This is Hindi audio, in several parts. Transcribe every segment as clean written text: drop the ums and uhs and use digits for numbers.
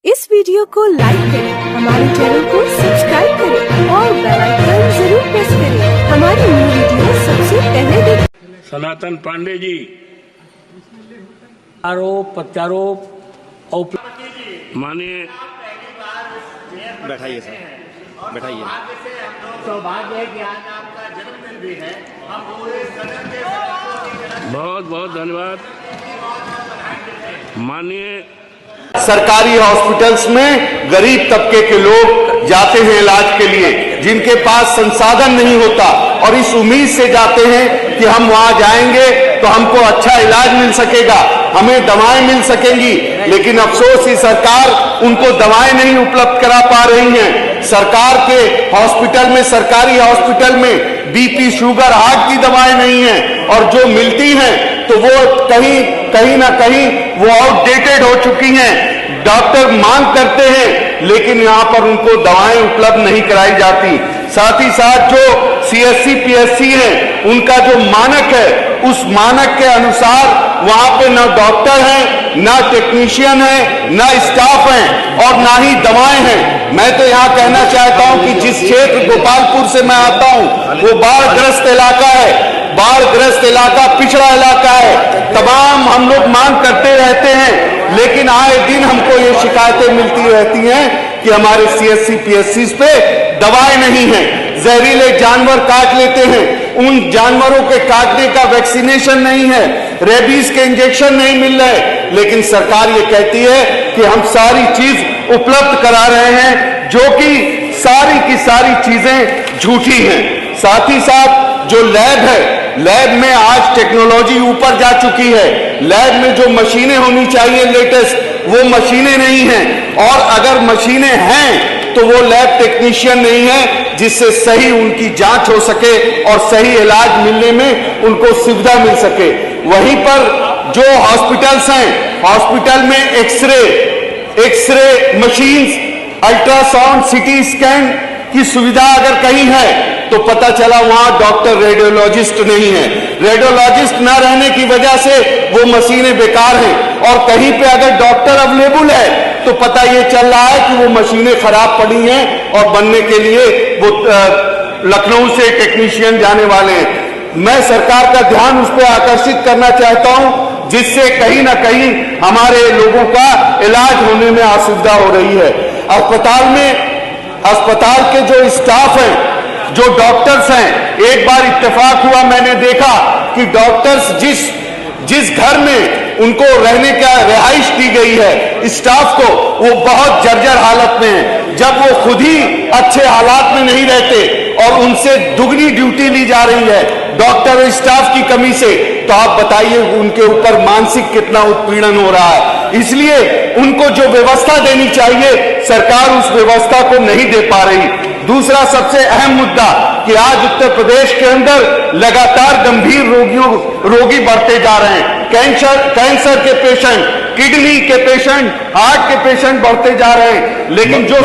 इस वीडियो को लाइक करें, हमारे चैनल को सब्सक्राइब करें और बेल आइकन जरूर प्रेस करें। हमारी न्यू वीडियो सबसे पहले देखें। सनातन पांडे जी आरोप प्रत्यारोप और मानिए बैठाइए सर, बैठाइए। सौभाग्य है कि आज आपका जन्मदिन भी है। हम पूरे सदन के सदस्यों की तरफ बहुत बहुत धन्यवाद। मानिए सरकारी हॉस्पिटल्स में गरीब तबके के लोग जाते हैं इलाज के लिए, जिनके पास संसाधन नहीं होता और इस उम्मीद से जाते हैं कि हम वहां जाएंगे तो हमको अच्छा इलाज मिल सकेगा, हमें दवाएं मिल सकेंगी। लेकिन अफसोस ही सरकार उनको दवाएं नहीं उपलब्ध करा पा रही है। सरकार के हॉस्पिटल में, सरकारी हॉस्पिटल में बीपी, शुगर, हार्ट की दवाएं नहीं है और जो मिलती हैं तो वो कहीं ना कहीं वो आउटडेटेड हो चुकी हैं। डॉक्टर मांग करते हैं लेकिन यहाँ पर उनको दवाएं उपलब्ध नहीं कराई जाती। साथ ही साथ जो सीएससी पीएससी है उनका जो मानक है उस मानक के अनुसार वहां पे ना डॉक्टर हैं, ना टेक्नीशियन है, ना स्टाफ है और ना ही दवाएं हैं। मैं तो यहाँ कहना चाहता हूं कि जिस क्षेत्र गोपालपुर से मैं आता हूं वो बाढ़ग्रस्त इलाका है, बाढ़ग्रस्त इलाका, पिछड़ा इलाका है। तमाम हम लोग मांग करते रहते हैं लेकिन आए दिन हमको ये शिकायतें मिलती रहती हैं कि हमारे सीएससी पीएससी पे दवाएं नहीं है। जहरीले जानवर काट लेते हैं, उन जानवरों के काटने का वैक्सीनेशन नहीं है, रेबीज के इंजेक्शन नहीं मिल रहे, लेकिन सरकार ये कहती है कि हम सारी चीज उपलब्ध करा रहे हैं, जो कि सारी की सारी चीजें झूठी हैं। साथ ही साथ जो लैब है, लैब में आज टेक्नोलॉजी ऊपर जा चुकी है। लैब में जो मशीनें होनी चाहिए लेटेस्ट, वो मशीनें नहीं हैं और अगर मशीनें हैं तो वो लैब टेक्नीशियन नहीं है जिससे सही उनकी जांच हो सके और सही इलाज मिलने में उनको सुविधा मिल सके। वहीं पर जो हॉस्पिटल्स हैं, हॉस्पिटल में x-ray machines, ultrasound, CT scan की सुविधा अगर कहीं है तो पता चला वहां डॉक्टर, रेडियोलॉजिस्ट नहीं है। रेडियोलॉजिस्ट न रहने की वजह से वो मशीनें बेकार हैं और कहीं पे अगर डॉक्टर अवेलेबल है तो पता ये चल रहा है कि वो मशीनें खराब पड़ी हैं और बनने के लिए वो लखनऊ से टेक्नीशियन जाने वाले हैं। मैं सरकार का ध्यान उस पर आकर्षित करना चाहता हूं जिससे कहीं ना कहीं हमारे लोगों का इलाज होने में असुविधा हो रही है। अस्पताल के जो स्टाफ हैं, जो डॉक्टर्स हैं, एक बार इत्तेफाक हुआ, मैंने देखा कि डॉक्टर्स जिस घर में उनको रहने का रिहाइश दी गई है स्टाफ को, वो बहुत जर्जर हालत में है। जब वो खुद ही अच्छे हालात में नहीं रहते और उनसे दुगनी ड्यूटी ली जा रही है डॉक्टर और स्टाफ की कमी से, तो आप बताइए उनके ऊपर मानसिक कितना उत्पीड़न हो रहा है। इसलिए उनको जो व्यवस्था देनी चाहिए सरकार उस व्यवस्था को नहीं दे पा रही। दूसरा सबसे अहम मुद्दा कि आज उत्तर प्रदेश के अंदर लगातार गंभीर रोगी बढ़ते जा रहे हैं। कैंसर के पेशेंट, किडनी के पेशेंट, हार्ट के पेशेंट बढ़ते जा रहे हैं। लेकिन जो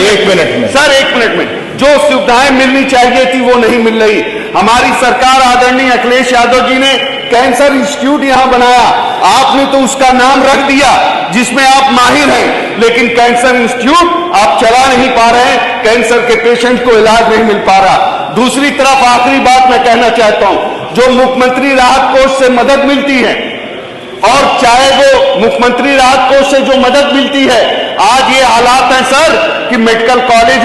एक मिनट में जो सुविधाएं मिलनी चाहिए थी वो नहीं मिल रही। हमारी सरकार आदरणीय अखिलेश यादव जी ने कैंसर इंस्टीट्यूट यहां बनाया, आपने तो उसका नाम रख दिया जिसमें आप माहिर हैं, लेकिन कैंसर इंस्टीट्यूट आप चला नहीं पा रहे हैं, कैंसर के पेशेंट को इलाज नहीं मिल पा रहा। दूसरी तरफ आखिरी बात मैं कहना चाहता हूं, जो मुख्यमंत्री राहत कोष से मदद मिलती है और चाहे वो मुख्यमंत्री राहत कोष से जो मदद मिलती है, आज ये हालात हैं सर कि मेडिकल कॉलेज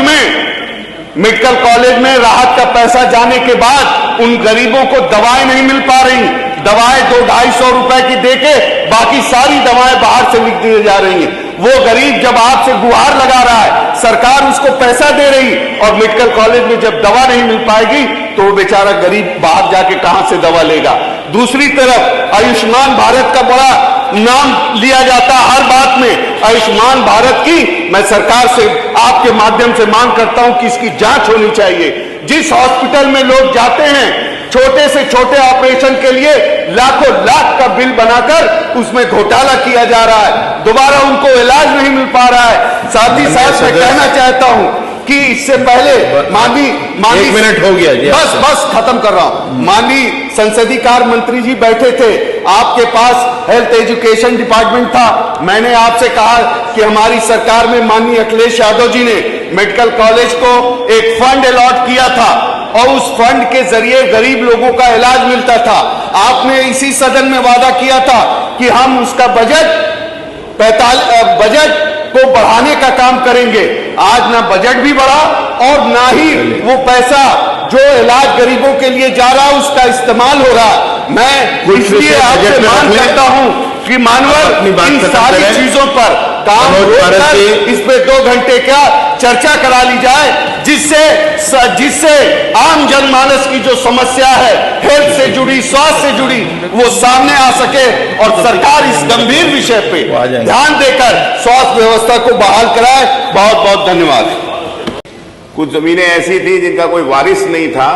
में राहत का पैसा जाने के बाद उन गरीबों को दवाएं नहीं मिल पा रही। दवाएं 200-250 रुपए की देके बाकी सारी दवाएं बाहर से लिख दी जा रही हैं। वो गरीब जब आपसे गुहार लगा रहा है, सरकार उसको पैसा दे रही और मेडिकल कॉलेज में जब दवा नहीं मिल पाएगी तो वो बेचारा गरीब बाहर जाके कहां से दवा लेगा। दूसरी तरफ आयुष्मान भारत का बड़ा नाम लिया जाता हर बात में। आयुष्मान भारत की मैं सरकार से आपके माध्यम से मांग करता हूं कि इसकी जांच होनी चाहिए। जिस हॉस्पिटल में लोग जाते हैं छोटे से छोटे ऑपरेशन के लिए लाखों लाख का बिल बनाकर उसमें घोटाला किया जा रहा है, दोबारा उनको इलाज नहीं मिल पा रहा है। साथ ही साथ मैं कहना चाहता हूं कि इससे पहले माननीय 1 मिनट हो गया जी, बस खत्म कर रहा हूं। माननीय संसदीय कार्य मंत्री जी बैठे थे, आपके पास हेल्थ एजुकेशन डिपार्टमेंट था। मैंने आपसे कहा कि हमारी सरकार में माननीय अखिलेश यादव जी ने मेडिकल कॉलेज को एक फंड अलॉट किया था और उस फंड के जरिए गरीब लोगों का इलाज मिलता था। आपने इसी सदन में वादा किया था कि हम उसका बजट को बढ़ाने का काम करेंगे। आज ना बजट भी बढ़ा और ना ही वो पैसा जो इलाज गरीबों के लिए जा रहा उसका इस्तेमाल हो रहा। मैं इसलिए आपसे मांग करता हूं कि मानवर इन सारी चीजों पर काम कर इस पे 2 घंटे का चर्चा करा ली जाए, जिससे आम जनमानस की जो समस्या है हेल्थ से जुड़ी, स्वास्थ्य से जुड़ी, वो सामने आ सके और सरकार इस गंभीर विषय पे ध्यान देकर स्वास्थ्य व्यवस्था को बहाल कराए। बहुत बहुत धन्यवाद। कुछ जमीनें ऐसी थी जिनका कोई वारिस नहीं था,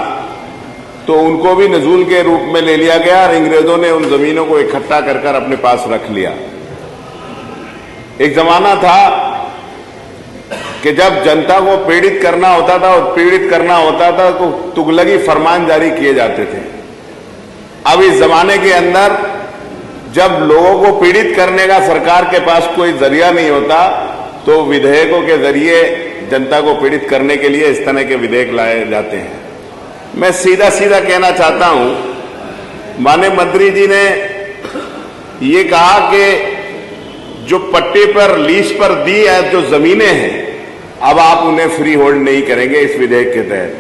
तो उनको भी नजूल के रूप में ले लिया गया और अंग्रेजों ने उन जमीनों को इकट्ठा कर अपने पास रख लिया। एक जमाना था कि जब जनता को पीड़ित करना होता था तो तुगलकी फरमान जारी किए जाते थे। अब इस जमाने के अंदर जब लोगों को पीड़ित करने का सरकार के पास कोई जरिया नहीं होता, तो विधेयकों के जरिए जनता को पीड़ित करने के लिए इस तरह के विधेयक लाए जाते हैं। मैं सीधा सीधा कहना चाहता हूं, माननीय मंत्री जी ने ये कहा कि जो पट्टे पर लीज पर दी है जो जमीनें हैं, अब आप उन्हें फ्री होल्ड नहीं करेंगे इस विधेयक के तहत।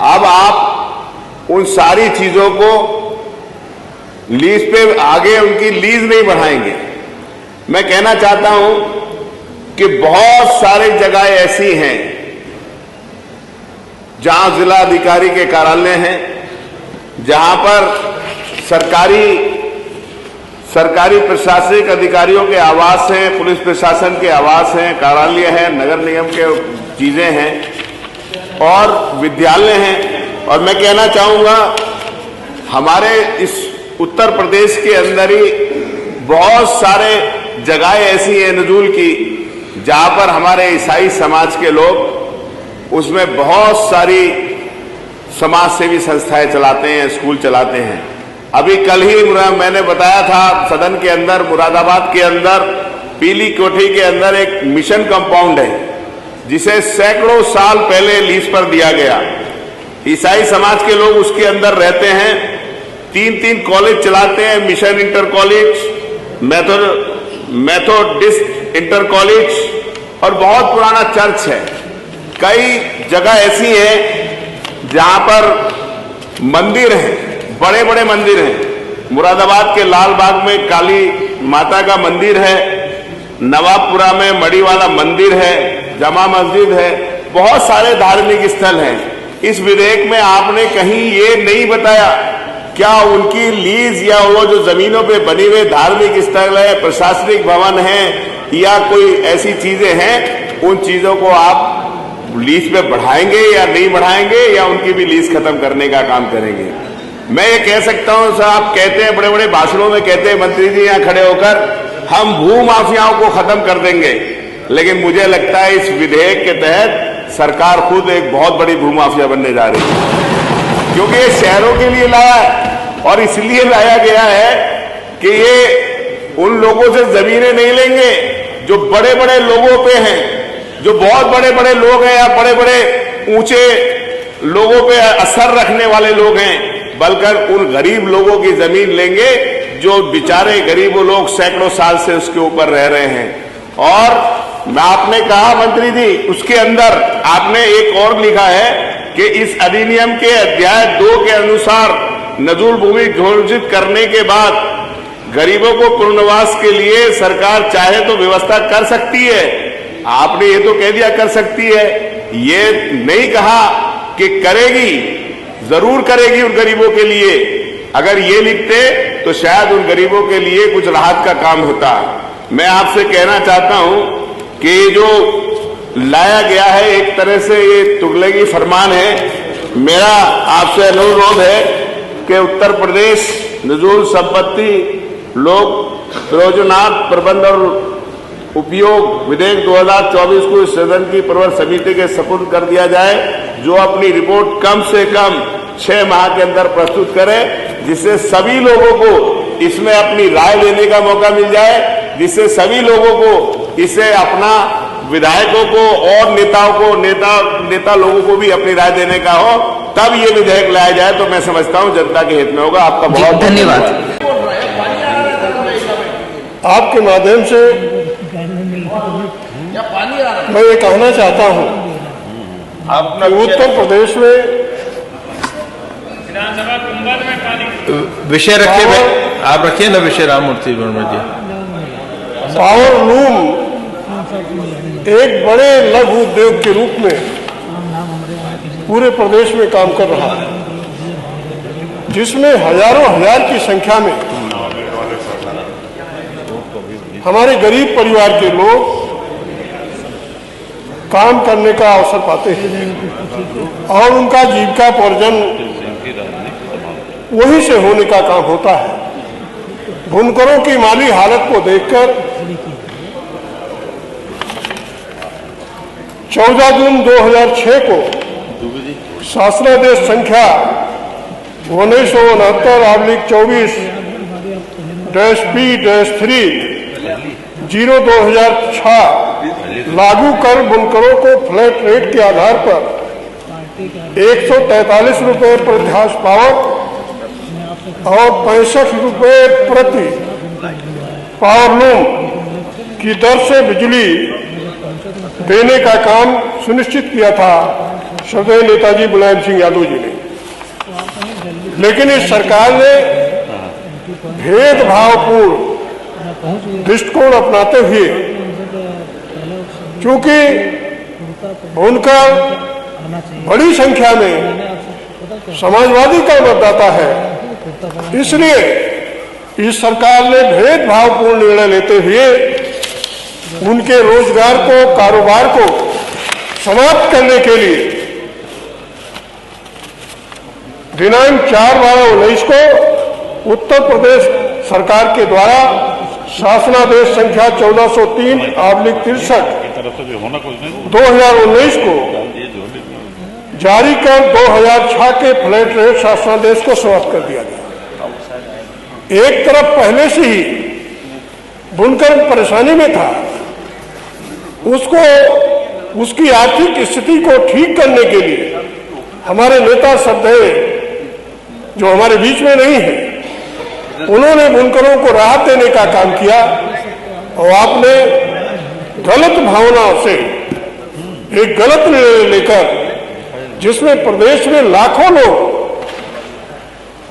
अब आप उन सारी चीजों को लीज पे आगे उनकी लीज नहीं बढ़ाएंगे। मैं कहना चाहता हूं कि बहुत सारी जगह ऐसी हैं जहां जिला अधिकारी के कार्यालय हैं, जहां पर सरकारी प्रशासनिक अधिकारियों के आवास हैं, पुलिस प्रशासन के आवास हैं, कार्यालय हैं, नगर निगम के चीजें हैं और विद्यालय हैं। और मैं कहना चाहूंगा हमारे इस उत्तर प्रदेश के अंदर ही बहुत सारे जगह ऐसी हैं नजूल की जहां पर हमारे ईसाई समाज के लोग उसमें बहुत सारी समाज सेवी संस्थाएं चलाते हैं, स्कूल चलाते हैं। अभी कल ही मैंने बताया था सदन के अंदर, मुरादाबाद के अंदर पीली कोठी के अंदर एक मिशन कंपाउंड है जिसे सैकड़ों साल पहले लीज पर दिया गया। ईसाई समाज के लोग उसके अंदर रहते हैं, 3 कॉलेज चलाते हैं, mission inter college, Methodist inter college और बहुत पुराना चर्च है। कई जगह ऐसी हैं जहां पर मंदिर हैं, बड़े बड़े मंदिर हैं। मुरादाबाद के लाल बाग में काली माता का मंदिर है, नवाबपुरा में मड़ी वाला मंदिर है, जमा मस्जिद है, बहुत सारे धार्मिक स्थल हैं। इस विधेयक में आपने कहीं ये नहीं बताया क्या उनकी लीज या वो जो जमीनों पे बनी हुए धार्मिक स्थल है, प्रशासनिक भवन है या कोई ऐसी चीजें हैं, उन चीजों को आप लीज पे बढ़ाएंगे या नहीं बढ़ाएंगे या उनकी भी लीज खत्म करने का काम करेंगे। मैं ये कह सकता हूं सर, आप कहते हैं बड़े बड़े भाषणों में कहते हैं मंत्री जी यहां खड़े होकर हम भू माफियाओं को खत्म कर देंगे, लेकिन मुझे लगता है इस विधेयक के तहत सरकार खुद एक बहुत बड़ी भू माफिया बनने जा रही है, क्योंकि ये शहरों के लिए लाया है और इसलिए लाया गया है कि ये उन लोगों से जमीनें नहीं लेंगे जो बड़े बड़े लोगों पे हैं, जो बहुत बड़े बड़े लोग हैं या बड़े बड़े ऊंचे लोगों पे असर रखने वाले लोग हैं, बल्कि उन गरीब लोगों की जमीन लेंगे जो बेचारे गरीब लोग सैकड़ों साल से उसके ऊपर रह रहे हैं। और मैं आपने कहा मंत्री जी, उसके अंदर आपने एक और लिखा है कि इस अधिनियम के अध्याय 2 के अनुसार नजूल भूमि घोषित करने के बाद गरीबों को पुनर्वास के लिए सरकार चाहे तो व्यवस्था कर सकती है। आपने ये तो कह दिया कर सकती है, ये नहीं कहा कि करेगी, जरूर करेगी उन गरीबों के लिए। अगर ये लिखते तो शायद उन गरीबों के लिए कुछ राहत का काम होता। मैं आपसे कहना चाहता हूं कि जो लाया गया है एक तरह से ये तुगलकी फरमान है। मेरा आपसे अनुरोध है कि उत्तर प्रदेश नजूल संपत्ति लोक प्रयोजनार्थ प्रबंध और उपयोग विधेयक 2024 को इस सदन की प्रवर समिति के सपुर्द कर दिया जाए, जो अपनी रिपोर्ट कम से कम 6 माह के अंदर प्रस्तुत करे, जिससे सभी लोगों को इसमें अपनी राय देने का मौका मिल जाए, जिससे सभी लोगों को इसे अपना विधायकों को और नेताओं को नेता लोगों को भी अपनी राय देने का हो, तब ये विधेयक लाया जाए तो मैं समझता हूं जनता के हित में होगा। आपका बहुत धन्यवाद। आपके माध्यम से मैं ये कहना चाहता हूं कि उत्तर प्रदेश में विषय रखिए, आप रखिए ना विषय राम मूर्ति वर्मा जी। पावर लूम एक बड़े लघु उद्योग के रूप में पूरे प्रदेश में काम कर रहा है, जिसमें हजारों हजार की संख्या में हमारे गरीब परिवार के लोग काम करने का अवसर पाते हैं और उनका जीविकापार्जन वहीं से होने का काम होता है। बुनकरों की माली हालत को देखकर 14 जून 2006 को शासनादेश संख्या 1969/24-P-3 0/2006 लागू कर बुनकरों को फ्लैट रेट के आधार पर 143 रुपये प्रति हाउस पावर और 65 रुपये प्रति पावर लूम की दर से बिजली देने का काम सुनिश्चित किया था श्रद्धेय नेताजी मुलायम सिंह यादव जी ने। लेकिन इस सरकार ने भेदभावपूर्ण दृष्टिकोण अपनाते हुए, क्योंकि उनका बड़ी संख्या में समाजवादी का मतदाता है, इसलिए इस सरकार ने भेदभावपूर्ण निर्णय लेते हुए उनके रोजगार को, कारोबार को समाप्त करने के लिए दिनांक 4/12/19 को उत्तर प्रदेश सरकार के द्वारा शासनादेश संख्या 1403/63/2019 को जारी कर 2006 के फ्लैट रेट शासनादेश को समाप्त कर दिया गया। एक तरफ पहले से ही बुनकर परेशानी में था, उसको उसकी आर्थिक स्थिति को ठीक करने के लिए हमारे नेता श्रद्धेय जो हमारे बीच में नहीं है, उन्होंने बुनकरों को राहत देने का काम किया और आपने गलत भावना से एक गलत निर्णय लेकर, जिसमें प्रदेश में लाखों लोग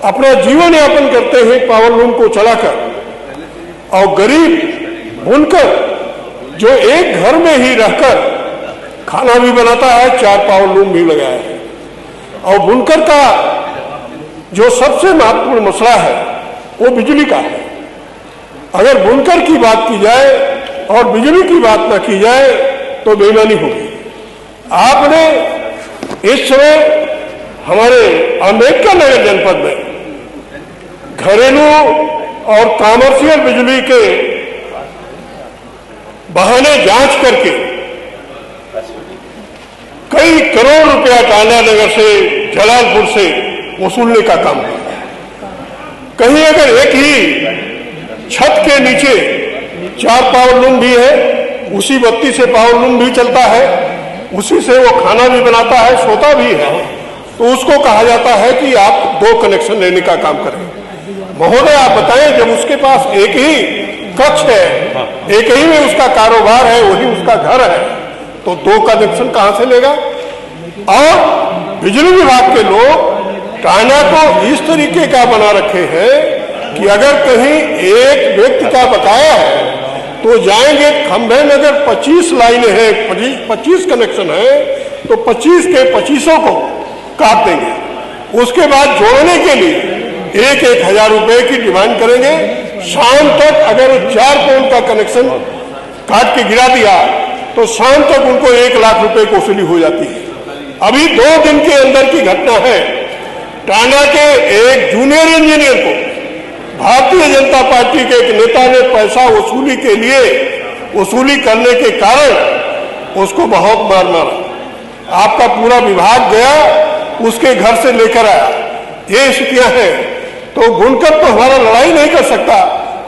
अपना जीवन यापन करते हैं पावर लूम को चलाकर, और गरीब बुनकर जो एक घर में ही रहकर खाना भी बनाता है, 4 पावर लूम भी लगाया है। और बुनकर का जो सबसे महत्वपूर्ण मसला है वो बिजली का है। अगर बुनकर की बात की जाए और बिजली की बात न की जाए तो बेईमानी होगी। आपने इस समय हमारे अम्बेडकर नगर जनपद में घरेलू और कॉमर्शियल बिजली के बहाने जांच करके कई करोड़ रुपया टांडा नगर से, जलालपुर से वसूलने का काम है। कहीं अगर एक ही छत के नीचे 4 पावर लूम भी है, उसी बत्ती से पावर लूम भी चलता है, उसी से वो खाना भी बनाता है, सोता भी है, तो उसको कहा जाता है कि आप 2 कनेक्शन लेने का काम करें। महोदय आप बताएं, जब उसके पास एक ही कक्ष है, एक ही में उसका कारोबार है, वही उसका घर है, तो 2 कनेक्शन कहां से लेगा? और बिजली विभाग के लोग टाइना को इस तरीके का बना रखे हैं कि अगर कहीं एक व्यक्ति का बकाया है तो जाएंगे, खंभे में अगर 25 लाइनें हैं, 25 कनेक्शन है, तो 25 के 25 को काट देंगे। उसके बाद जोड़ने के लिए 1,000 रुपए की डिमांड करेंगे। शाम तक अगर 4 पोल का कनेक्शन काट के गिरा दिया तो शाम तक उनको 1 लाख रुपए की वसूली हो जाती है। अभी 2 दिन के अंदर की घटना है, टांडा के एक जूनियर इंजीनियर को भारतीय जनता पार्टी के एक नेता ने पैसा वसूली के लिए वसूली करने के कारण उसको बहुत मार मारा। आपका पूरा विभाग गया, उसके घर से लेकर आया। ये स्थितियां हैं। तो बुनकर तो हमारा लड़ाई नहीं कर सकता,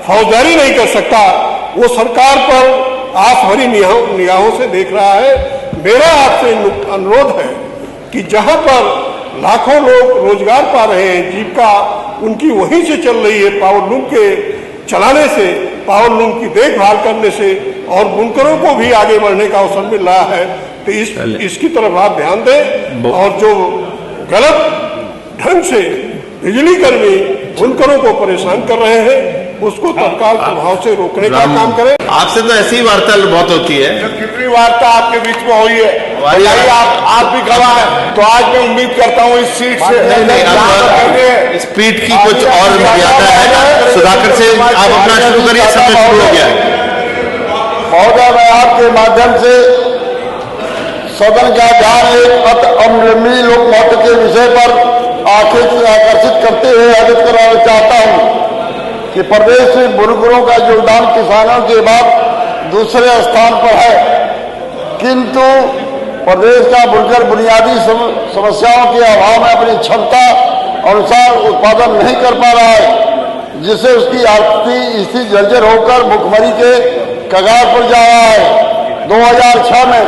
फौजदारी नहीं कर सकता, वो सरकार पर आस भरी निगाहों से देख रहा है। मेरा आपसे अनुरोध है कि जहां पर लाखों लोग रोजगार पा रहे हैं, जीविका उनकी वहीं से चल रही है, पावरलूम के चलाने से, पावरलूम की देखभाल करने से, और बुनकरों को भी आगे बढ़ने का अवसर मिल रहा है। तो इसकी तरफ आप ध्यान दें, और जो गलत ढंग से बिजली कर्मी बुनकरों को परेशान कर रहे हैं उसको तत्काल प्रभाव से रोकने का काम करें। आपसे तो ऐसी वार्ता बहुत होती है। कितनी वार्ता आपके बीच में हुई है, बताइए। आप भी गवाह हैं। तो आज मैं उम्मीद करता हूँ इस सीट से स्पीड की कुछ और मर्यादा है। सुधाकर से आप अपना शुरू करिए, समय शुरू हो गया है। महोदय, मैं आपके माध्यम से सदन का ध्यान एक अमूल्य लोकमत के विषय पर आकर्षित करते हुए अवगत कराना चाहता हूं कि प्रदेश में बुनकरों का योगदान किसानों के बाद दूसरे स्थान पर है, किंतु प्रदेश का बुनकर बुनियादी समस्याओं के अभाव में अपनी क्षमता अनुसार उत्पादन नहीं कर पा रहा है, जिससे उसकी आर्थिक स्थिति जर्जर होकर भुखमरी के कगार पर जा रहा है। 2006 में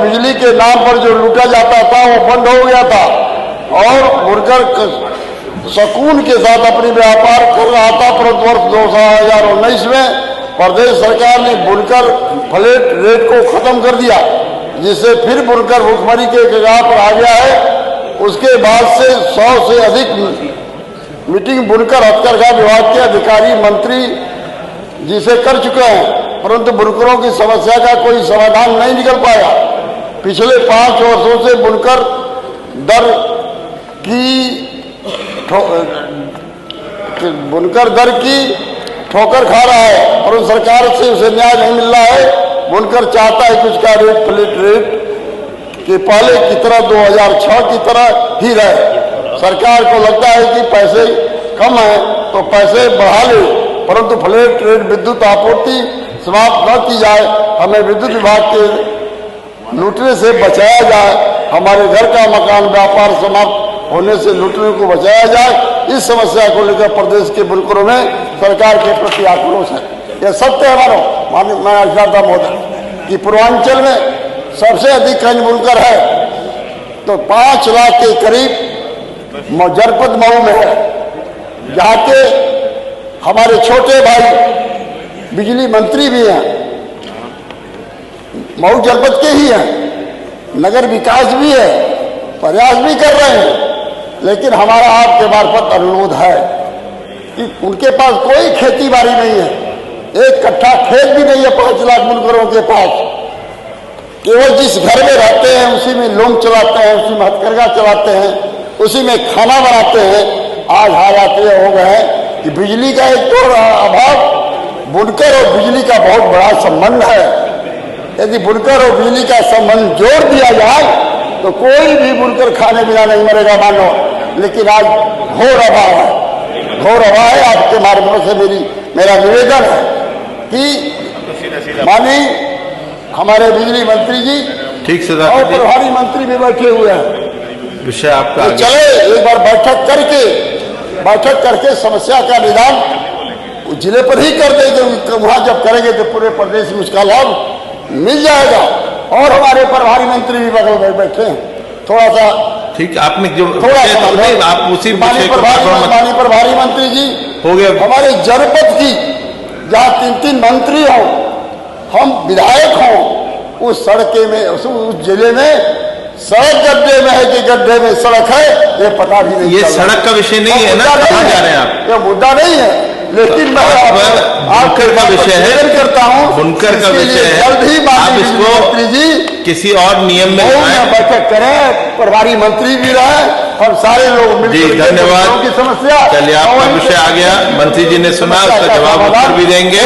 बिजली के नाम पर जो लूटा जाता था वो बंद हो गया था, और बुनकर सुकून के साथ अपनी व्यापार कर रहा था। परंतु वर्ष 2019 में प्रदेश सरकार ने बुनकर फ्लैट रेट को खत्म कर दिया, जिससे फिर बुनकर भुखमरी के कगार पर आ गया है। उसके बाद से 100 से अधिक मीटिंग बुनकर हथकरघा विभाग के अधिकारी मंत्री जी से कर चुके हैं, परंतु बुनकरों की समस्या का कोई समाधान नहीं निकल पाया। पिछले 5 वर्षों से बुनकर दर की ठोकर खा रहा है, और सरकार से उसे न्याय नहीं मिल रहा है। बुनकर चाहता है कि उसका रेट फ्लैट रेट के पहले की तरह 2006 की तरह ही रहे। सरकार को लगता है कि पैसे कम है तो पैसे बढ़ा ले, परंतु फ्लैट रेट विद्युत आपूर्ति समाप्त न की जाए, हमें विद्युत विभाग के लूटने से बचाया जाए, हमारे घर का मकान व्यापार समाप्त होने से लूटने को बचाया जाए। इस समस्या को लेकर प्रदेश के बुनकरों में सरकार के प्रति आक्रोश है। यह सत्य है हमारा। मैं जानता महोदय कि पूर्वांचल में सबसे अधिक खनिज बुनकर है, तो 5 लाख के करीब जनपद मऊ में है, जहाँ के हमारे छोटे भाई बिजली मंत्री भी हैं, मऊ जनपद के ही हैं, नगर विकास भी है, प्रयास भी कर रहे हैं। लेकिन हमारा आपके मार्फत अनुरोध है कि उनके पास कोई खेती बाड़ी नहीं है, 1 कट्ठा खेत भी नहीं है 5 लाख बुनकरों के पास। केवल जिस घर में रहते हैं उसी में लोन चलाते हैं, उसी में हथकरघा चलाते हैं, उसी में खाना बनाते हैं। आज हालात ये हो गए हैं कि बिजली का एक तो अभाव, बुनकर और बिजली का बहुत बड़ा संबंध है। यदि बुनकर और बिजली का संबंध जोड़ दिया जाए तो कोई भी बुनकर खाने बिना नहीं मरेगा मानो। लेकिन आज घोर अभाव है, घोर अभाव है। आपके माध्यम से मेरा निवेदन है कि माननीय हमारे बिजली मंत्री जी ठीक से और प्रभारी मंत्री भी बैठे हुए हैं, विषय आपका तो चले एक बार बैठक करके समस्या का निदान जिले पर ही कर देंगे। वहां जब करेंगे तो पूरे प्रदेश में उसका लाभ मिल जाएगा। और हमारे प्रभारी मंत्री भी बगल में बैठे हैं, थोड़ा सा ठीक। आपने जो थोड़ा सा आप उसी माननीय प्रभारी मंत्री जी हो गया। हमारे जनपद की जहाँ 3-3 मंत्री हों, हम विधायक हों, उस सड़के में उस जिले में सड़क गड्ढे में है कि गड्ढे में सड़क है ये पता भी नहीं। ये सड़क का विषय नहीं है ना, कहाँ जा रहे हैं आप? ये मुद्दा नहीं है, लेकिन मैं बुनकर का विषय है, करता हूँ, बुनकर का विषय है। जल्द ही आप इसको जी किसी और नियम में बैठक करें, प्रभारी मंत्री भी रहे, हम सारे लोग मिलकर धन्यवाद की समस्या। चलिए, आपका विषय आ गया, मंत्री जी ने सुना, उसका जवाब उत्तर भी देंगे।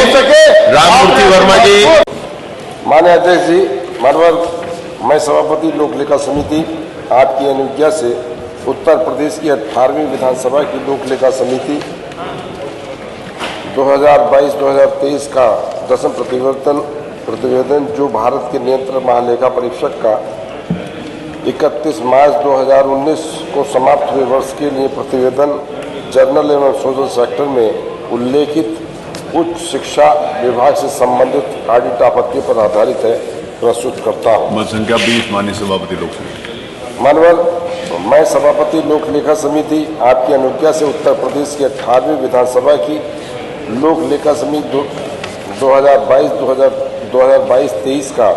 राममूर्ति वर्मा जी। माननीय अध्यक्ष जी, मानवर मैं सभापति लोक लेखा समिति आपकी अनुज्ञा से उत्तर प्रदेश की 18वीं विधानसभा की लोक लेखा समिति 2022-2023 का 10वीं प्रतिवेदन जो भारत के नियंत्रक महालेखा परीक्षक का 31 मार्च 2019 को समाप्त हुए वर्ष के लिए प्रतिवेदन जर्नल एवं सोशल सेक्टर में उल्लेखित उच्च शिक्षा विभाग से संबंधित ऑडिट आपत्तियों पर आधारित है, प्रस्तुत करता हूँ। मत संख्या 20 माननीय सभापति लोक समिति। मानवर, मैं सभापति लोक लेखा समिति आपकी अनुज्ञा से उत्तर प्रदेश की 18वीं विधानसभा की लोक लेखा समिति 2022-23 का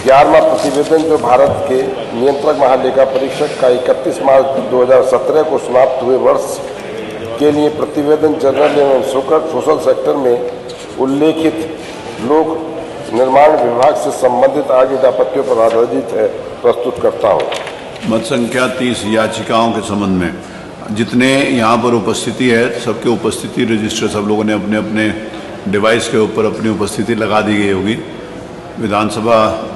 11वां प्रतिवेदन जो भारत के नियंत्रक महालेखा परीक्षक का 31 मार्च 2017 को समाप्त हुए वर्ष के लिए प्रतिवेदन जनरल एवं सोशल सेक्टर में उल्लेखित लोक निर्माण विभाग से संबंधित ऑडिट आपत्तियों पर आधारित है, प्रस्तुत करता हूँ। मत संख्या 30 याचिकाओं के संबंध में जितने यहाँ पर उपस्थिति है सबके उपस्थिति रजिस्टर सब लोगों ने अपने अपने डिवाइस के ऊपर अपनी उपस्थिति लगा दी गई होगी। विधानसभा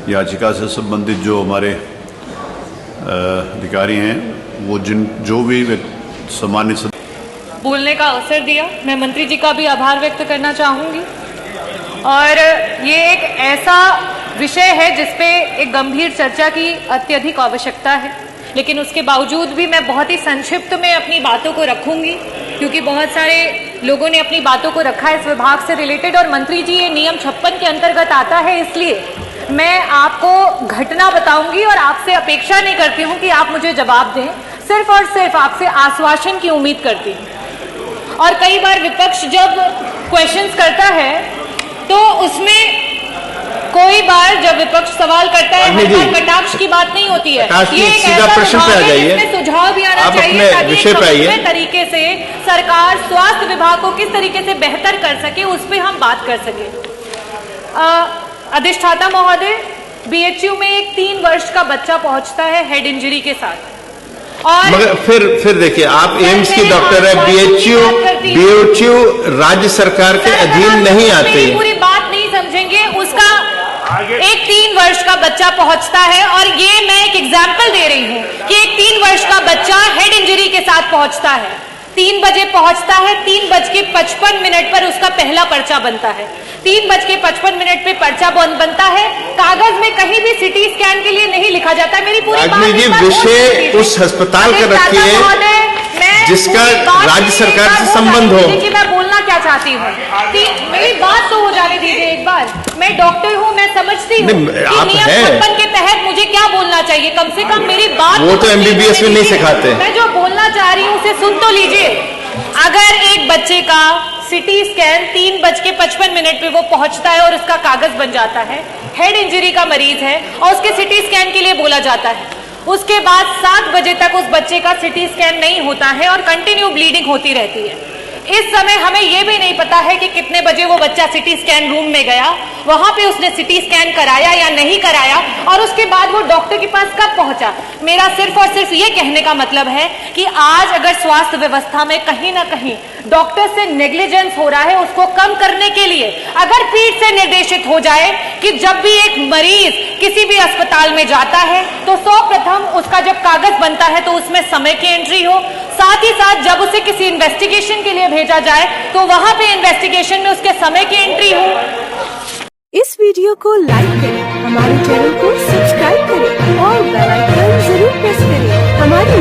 याचिका से संबंधित जो हमारे अधिकारी हैं वो जो भी सम्मानित बोलने का अवसर दिया, मैं मंत्री जी का भी आभार व्यक्त करना चाहूँगी। और ये एक ऐसा विषय है जिसपे एक गंभीर चर्चा की अत्यधिक आवश्यकता है, लेकिन उसके बावजूद भी मैं बहुत ही संक्षिप्त में अपनी बातों को रखूंगी, क्योंकि बहुत सारे लोगों ने अपनी बातों को रखा है इस विभाग से रिलेटेड। और मंत्री जी, ये नियम 56 के अंतर्गत आता है, इसलिए मैं आपको घटना बताऊंगी और आपसे अपेक्षा नहीं करती हूँ कि आप मुझे जवाब दें, सिर्फ और सिर्फ आपसे आश्वासन की उम्मीद करती हूँ। और कई बार विपक्ष जब क्वेश्चंस करता है तो उसमें कोई बार जब विपक्ष सवाल करता है हर बार कटाक्ष की बात नहीं होती है। ये एक ऐसा प्रश्न पे आ जाइए, इसमें सुझाव भी आना चाहिए ताकि तरीके से सरकार स्वास्थ्य विभाग को किस तरीके से बेहतर कर सके, उस पर हम बात कर सके। अधिष्ठाता महोदय, बीएचयू में एक 3 वर्ष का बच्चा पहुंचता है हेड इंजरी के साथ, और मगर फिर देखिए, आप एम्स की डॉक्टर है, बीएचयू राज्य सरकार के अधीन नहीं आते। पूरी बात नहीं समझेंगे। उसका एक 3 वर्ष का बच्चा पहुंचता है, और ये मैं एक एग्जाम्पल दे रही हूँ कि एक 3 वर्ष का बच्चा हेड इंजरी के साथ पहुंचता है, 3 बजे पहुंचता है, 3:55 पर उसका पहला पर्चा बनता है। 3:55 पे पर्चा बनता है, कागज में कहीं भी सिटी स्कैन के लिए नहीं लिखा जाता है। मेरी पूरी बात विषय उस अस्पताल का रखिए जिसका राज्य सरकार से संबंध हो। कि मैं बोलना क्या चाहती हूँ, मेरी बात तो हो जाने दीजिए एक बार। मैं डॉक्टर हूँ, मैं समझती हूँ कि नियम 56 के तहत मुझे क्या बोलना चाहिए, कम से कम मेरी बात वो तो MBBS में नहीं सिखाते। मैं जो बोलना चाह रही हूँ उसे सुन तो लीजिए। अगर एक बच्चे का सिटी स्कैन 3:55 पे वो पहुंचता है और उसका कागज बन जाता है, हेड इंजरी का मरीज है और उसके सिटी स्कैन के लिए बोला जाता है, उसके बाद 7 बजे तक उस बच्चे का सिटी स्कैन नहीं होता है और कंटिन्यू ब्लीडिंग होती रहती है। इस समय हमें यह भी नहीं पता है कि कितने बजे वो बच्चा सिटी स्कैन रूम में गया, वहां पे उसने सिटी स्कैन कराया या नहीं कराया, और उसके बाद वो डॉक्टर के पास कब पहुंचा। मेरा सिर्फ और सिर्फ ये कहने का मतलब है कि आज अगर स्वास्थ्य व्यवस्था में कहीं ना कहीं डॉक्टर से नेग्लिजेंस हो रहा है, उसको कम करने के लिए अगर पीठ से निर्देशित हो जाए कि जब भी एक मरीज किसी भी अस्पताल में जाता है तो सर्वप्रथम उसका जब कागज बनता है तो उसमें समय की एंट्री हो, साथ ही साथ जब उसे किसी इन्वेस्टिगेशन के लिए भेजा जाए तो वहां पे इन्वेस्टिगेशन में उसके समय की एंट्री हो। इस वीडियो को लाइक करें, हमारे चैनल को सब्सक्राइब करें और बेल आइकन जरूर प्रेस करें। हमारी